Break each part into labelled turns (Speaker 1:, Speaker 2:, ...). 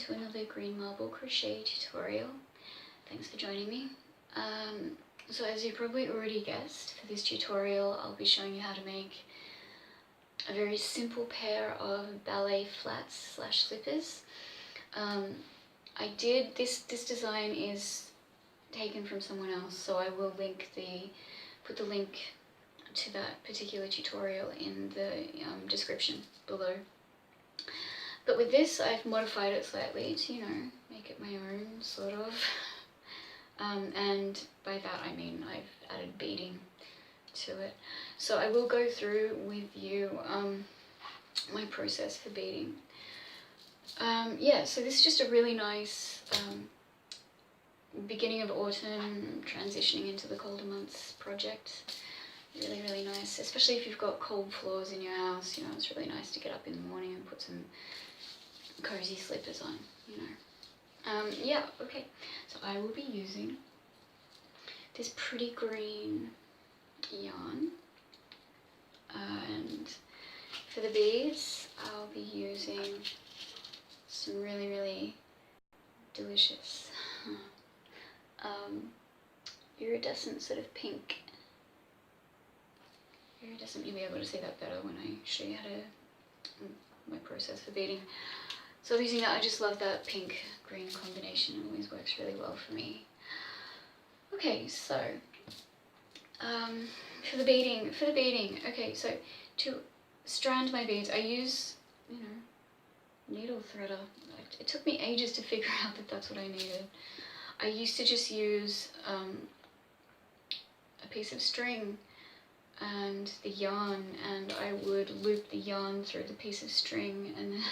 Speaker 1: to another green marble crochet tutorial. Thanks for joining me. So as you probably already guessed, for this tutorial I'll be showing you how to make a very simple pair of ballet flats slash slippers. This design is taken from someone else, so I will put the link to that particular tutorial in the description below. But with this, I've modified it slightly to, you know, make it my own, sort of. And by that I mean I've added beading to it. So I will go through with you my process for beading. Yeah, so this is just a really nice beginning of autumn, transitioning into the colder months project. Really, really nice, especially if you've got cold floors in your house. You know, it's really nice to get up in the morning and put some cozy slippers on, you know. Yeah, okay, so I will be using this pretty green yarn, and for the beads I'll be using some really, really delicious iridescent sort of pink. Iridescent, you'll be able to see that better when I show you how to my process for beading. So using that, I just love that pink green combination. It always works really well for me. Okay, so for the beading, okay, so to strand my beads I use, you know, needle threader. It took me ages to figure out that that's what I needed. I used to just use a piece of string and the yarn, and I would loop the yarn through the piece of string and then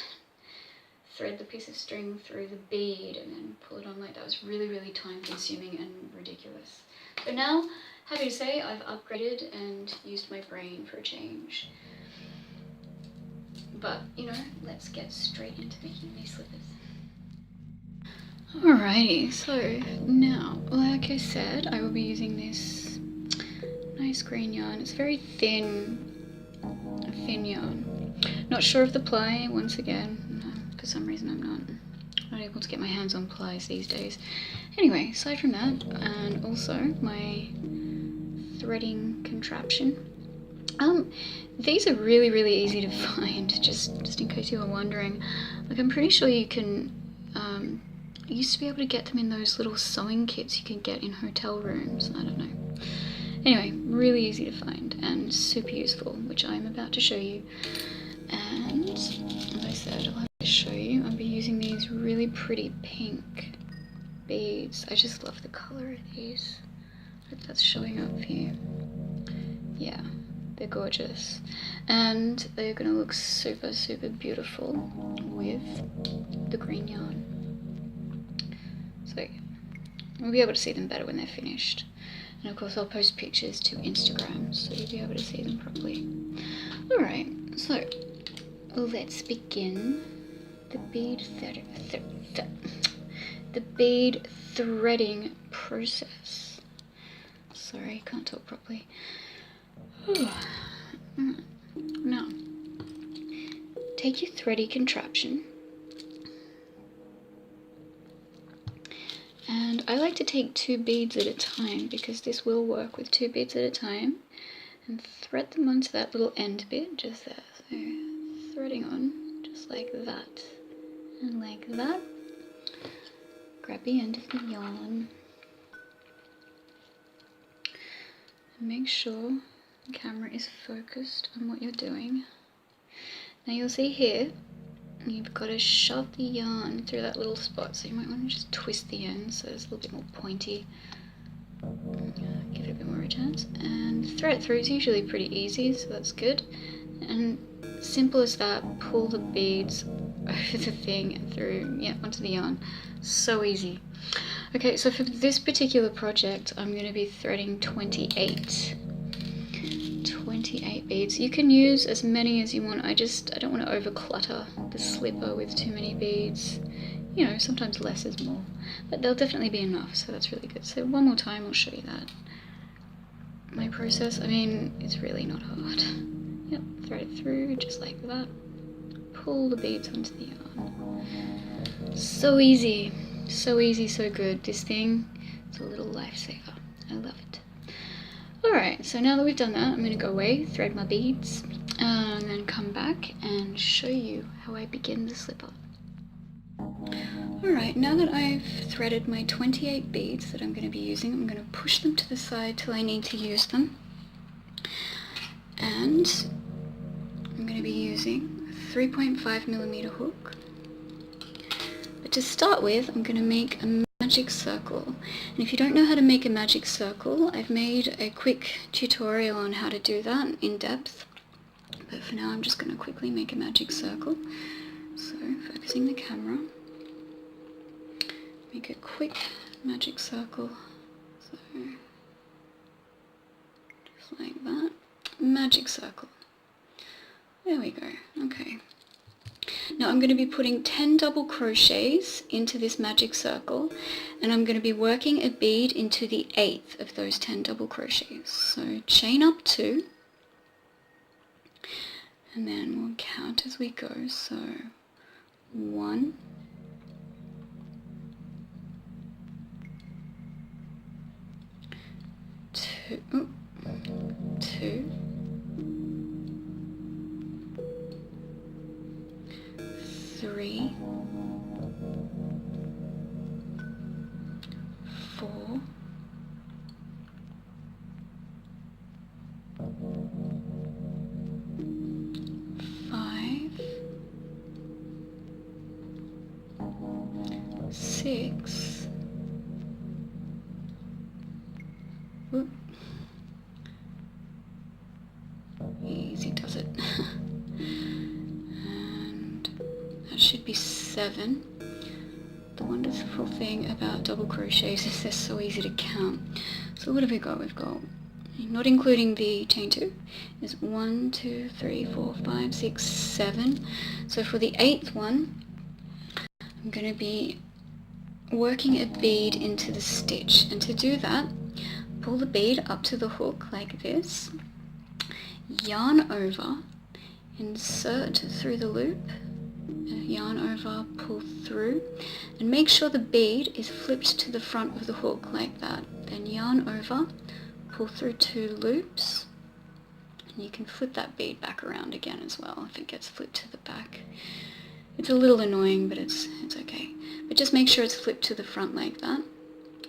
Speaker 1: thread the piece of string through the bead and then pull it on like that. It was really, really time consuming and ridiculous. So now, happy to say, I've upgraded and used my brain for a change. But, you know, let's get straight into making these slippers. Alrighty, so now, like I said, I will be using this nice green yarn. It's very thin yarn. Not sure of the ply, once again. For some reason I'm not able to get my hands on plies these days. Anyway, aside from that, and also my threading contraption. These are really, really easy to find, just in case you were wondering. Like, I'm pretty sure you can, I used to be able to get them in those little sewing kits you can get in hotel rooms, I don't know. Anyway, really easy to find and super useful, which I'm about to show you. And as I said, I'll have to show you, I'll be using these really pretty pink beads. I just love the colour of these. I hope that's showing up here. Yeah, they're gorgeous. And they're going to look super, super beautiful with the green yarn. So we'll be able to see them better when they're finished. And of course I'll post pictures to Instagram so you'll be able to see them properly. Alright, so let's begin the bead threading process. Sorry, can't talk properly. Now, take your thready contraption, and I like to take 2 beads at a time because this will work with 2 beads at a time, and thread them onto that little end bit just there. So threading on just like that and like that. Grab the end of the yarn and make sure the camera is focused on what you're doing. Now you'll see here you've got to shove the yarn through that little spot, so you might want to just twist the end so it's a little bit more pointy. Give it a bit more of a chance and thread it through. It's usually pretty easy, so that's good. And simple as that, pull the beads over the thing and through, yeah, onto the yarn. So easy. Okay, so for this particular project I'm going to be threading 28 beads. You can use as many as you want. I don't want to over clutter the slipper with too many beads. You know, sometimes less is more, but there'll definitely be enough, so that's really good. So one more time I'll show you that. My process, I mean, it's really not hard. Yep, thread it through just like that. Pull the beads onto the yarn. So easy, so good. This thing is a little lifesaver. I love it. Alright, so now that we've done that, I'm going to go away, thread my beads, and then come back and show you how I begin the slipper. Alright, now that I've threaded my 28 beads that I'm going to be using, I'm going to push them to the side till I need to use them. And I'm going to be using a 3.5mm hook. But to start with, I'm going to make a magic circle. And if you don't know how to make a magic circle, I've made a quick tutorial on how to do that in depth. But for now, I'm just going to quickly make a magic circle. So, focusing the camera. Make a quick magic circle. So, just like that. Magic circle. There we go. Okay. Now I'm going to be putting 10 double crochets into this magic circle, and I'm going to be working a bead into the 8th of those 10 double crochets. So chain up 2, and then we'll count as we go. So 1, 2, 2, 3, 4, 5, 6, whoop. Easy does it. And that should be 7. The wonderful thing about double crochets is they're so easy to count. So what have we got? We've got, not including the chain 2, is 1, 2, 3, 4, 5, 6, 7. So for the 8th one, I'm going to be working a bead into the stitch. And to do that, pull the bead up to the hook like this, yarn over, insert through the loop, yarn over, pull through, and make sure the bead is flipped to the front of the hook like that. Then yarn over, pull through 2 loops, and you can flip that bead back around again as well if it gets flipped to the back. It's a little annoying, but it's okay. But just make sure it's flipped to the front like that,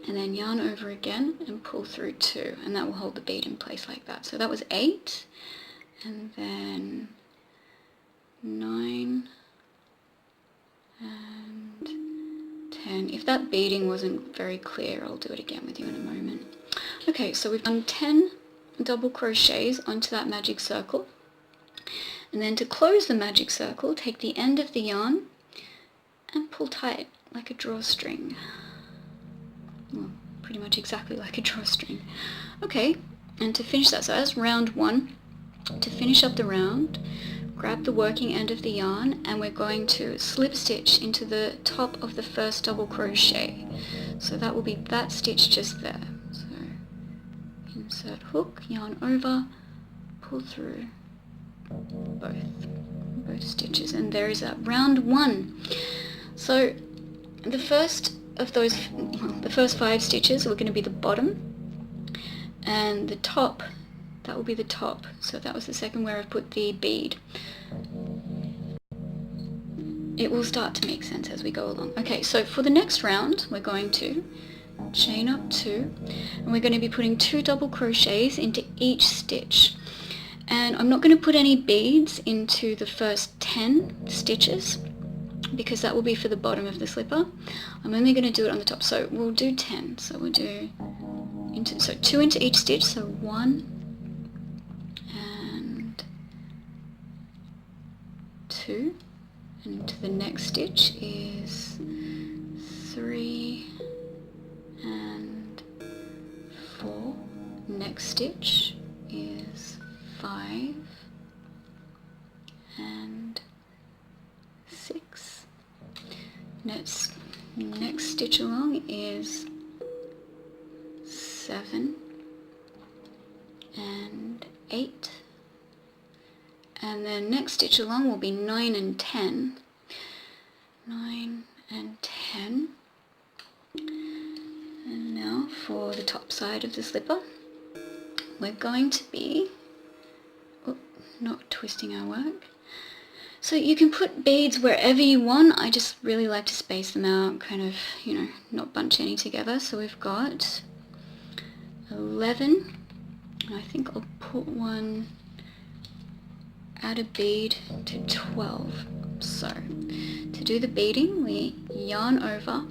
Speaker 1: and then yarn over again and pull through 2, and that will hold the bead in place like that. So that was 8, and then 9, and 10. If that beading wasn't very clear, I'll do it again with you in a moment. Okay, so we've done 10 double crochets onto that magic circle, and then to close the magic circle, take the end of the yarn and pull tight like a drawstring. Well, pretty much exactly like a drawstring. Okay, and to finish that, so that's round 1. To finish up the round, grab the working end of the yarn, and we're going to slip stitch into the top of the first double crochet. So that will be that stitch just there. So insert hook, yarn over, pull through both stitches, and there is that round 1. So the first of those, the first 5 stitches were going to be the bottom, and the top, that will be the top. So that was the second where I've put the bead. It will start to make sense as we go along. Okay, so for the next round, we're going to chain up 2, and we're going to be putting 2 double crochets into each stitch. And I'm not going to put any beads into the first 10 stitches because that will be for the bottom of the slipper. I'm only going to do it on the top. So we'll do 10. So we'll do 2 into each stitch. So 1 and 2. And to the next stitch is 3 and 4. Next stitch is 5 and 6. Next stitch along is 7 and 8, and then next stitch along will be 9 and 10. 9 and 10. And now for the top side of the slipper, we're going to be not twisting our work. So you can put beads wherever you want. I just really like to space them out, kind of, you know, not bunch any together. So we've got 11, and I think I'll put one, add a bead to 12. So to do the beading, we yarn over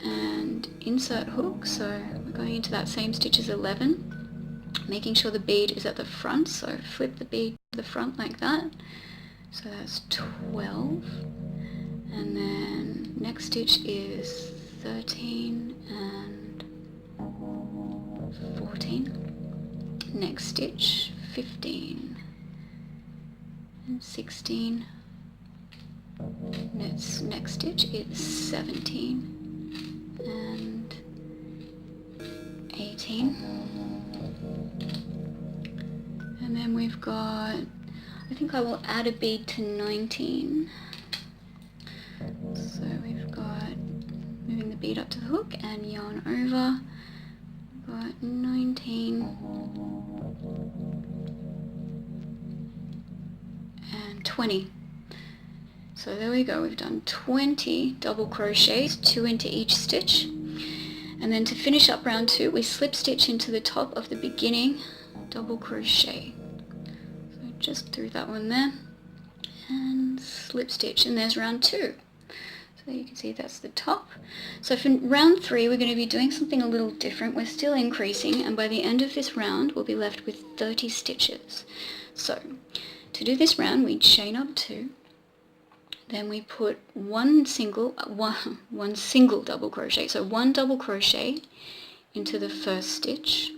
Speaker 1: and insert hook. So we're going into that same stitch as 11, making sure the bead is at the front. So flip the bead to the front like that. So that's 12, and then next stitch is 13 and 14, next stitch 15 and 16, next stitch is 17 and 18, and then we've got, I think I will add a bead to 19. So we've got, moving the bead up to the hook and yarn over, got 19 and 20. So there we go, we've done 20 double crochets, 2 into each stitch. And then to finish up round 2, we slip stitch into the top of the beginning double crochet. Just through that one there and slip stitch, and there's round 2. So you can see that's the top. So for round 3 we're going to be doing something a little different. We're still increasing, and by the end of this round we'll be left with 30 stitches. So to do this round we chain up 2, then we put one single double crochet, so 1 double crochet into the first stitch.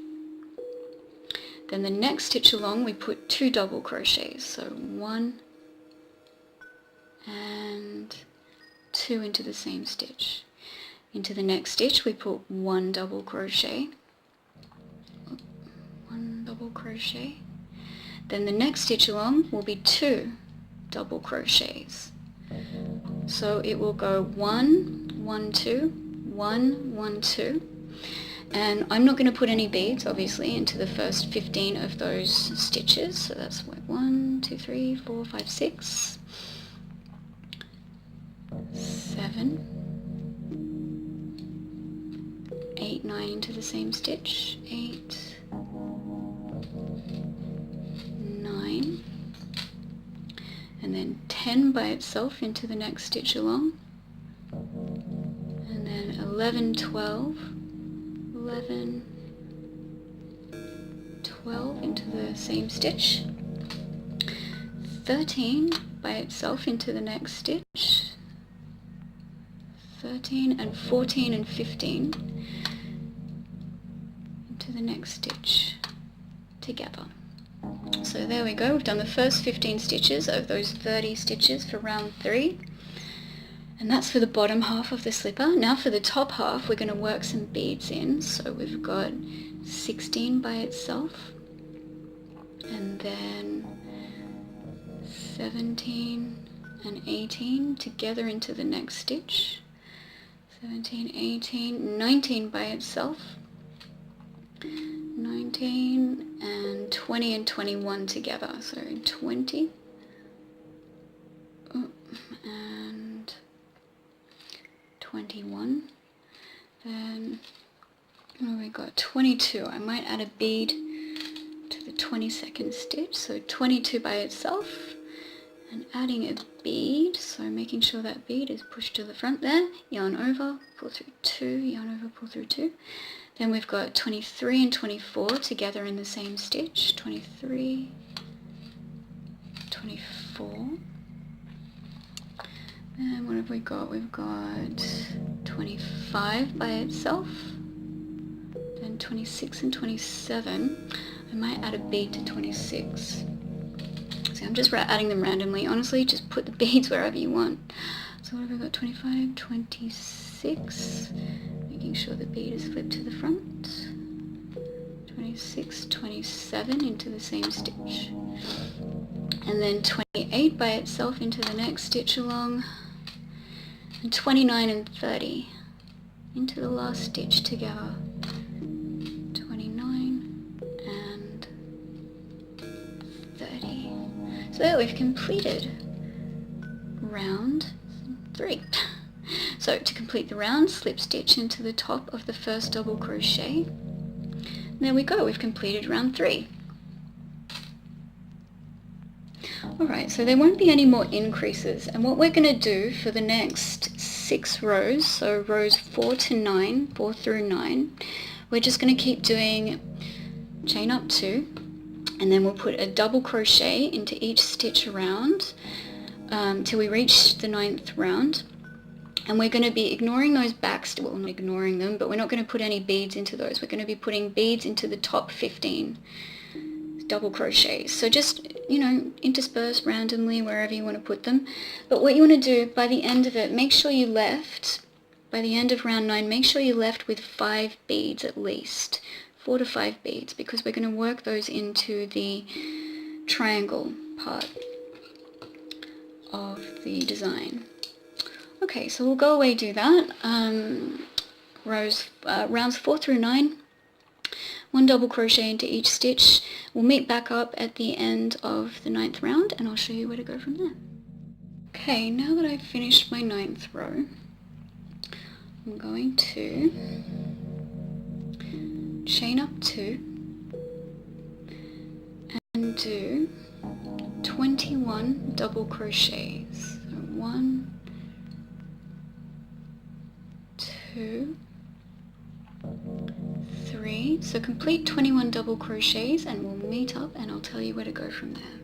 Speaker 1: Then the next stitch along we put 2 double crochets, so 1 and 2 into the same stitch. Into the next stitch we put 1 double crochet, 1 double crochet. Then the next stitch along will be 2 double crochets. So it will go 1, 1, 2, 1, 1, 2. And I'm not going to put any beads, obviously, into the first 15 of those stitches. So that's 1, 2, 3, 4, 5, 6, 7, 8, 9 into the same stitch, 8, 9, and then 10 by itself into the next stitch along, and then 11, 12, 11, 12 into the same stitch, 13 by itself into the next stitch, 13 and 14 and 15 into the next stitch together. So there we go, we've done the first 15 stitches of those 30 stitches for round 3. And that's for the bottom half of the slipper. Now for the top half, we're going to work some beads in. So we've got 16 by itself, and then 17 and 18 together into the next stitch. 17, 18, 19 by itself, 19 and 20 and 21 together. So 20 and 21, then we got 22. I might add a bead to the 22nd stitch, so 22 by itself, and adding a bead, so making sure that bead is pushed to the front there, yarn over, pull through 2, yarn over, pull through 2. Then we've got 23 and 24 together in the same stitch, 23, 24. And what have we got? We've got 25 by itself, then 26 and 27. I might add a bead to 26. So I'm just adding them randomly. Honestly, just put the beads wherever you want. So what have we got? 25, 26, making sure the bead is flipped to the front. 26, 27 into the same stitch. And then 28 by itself into the next stitch along. and 29 and 30 into the last stitch together. 29 and 30. So there we've completed round 3. So to complete the round, slip stitch into the top of the first double crochet. And there we go, we've completed round 3. Alright, so there won't be any more increases, and what we're going to do for the next 6 rows, so rows 4 to 9, 4 through 9, we're just going to keep doing chain up 2, and then we'll put a double crochet into each stitch around till we reach the 9th round. And we're going to be ignoring those backs, well, not ignoring them, but we're not going to put any beads into those. We're going to be putting beads into the top 15 double crochets. So just, you know, intersperse randomly wherever you want to put them. But what you want to do by the end of it, make sure you left, by the end of round 9, make sure you left with 5 beads at least. 4 to 5 beads, because we're going to work those into the triangle part of the design. Okay, so we'll go away, do that. Rounds 4 through 9, 1 double crochet into each stitch. We'll meet back up at the end of the 9th round, and I'll show you where to go from there. Okay, now that I've finished my 9th row, I'm going to chain up 2 and do 21 double crochets. So 1, 2, 3, so complete 21 double crochets, and we'll meet up and I'll tell you where to go from there.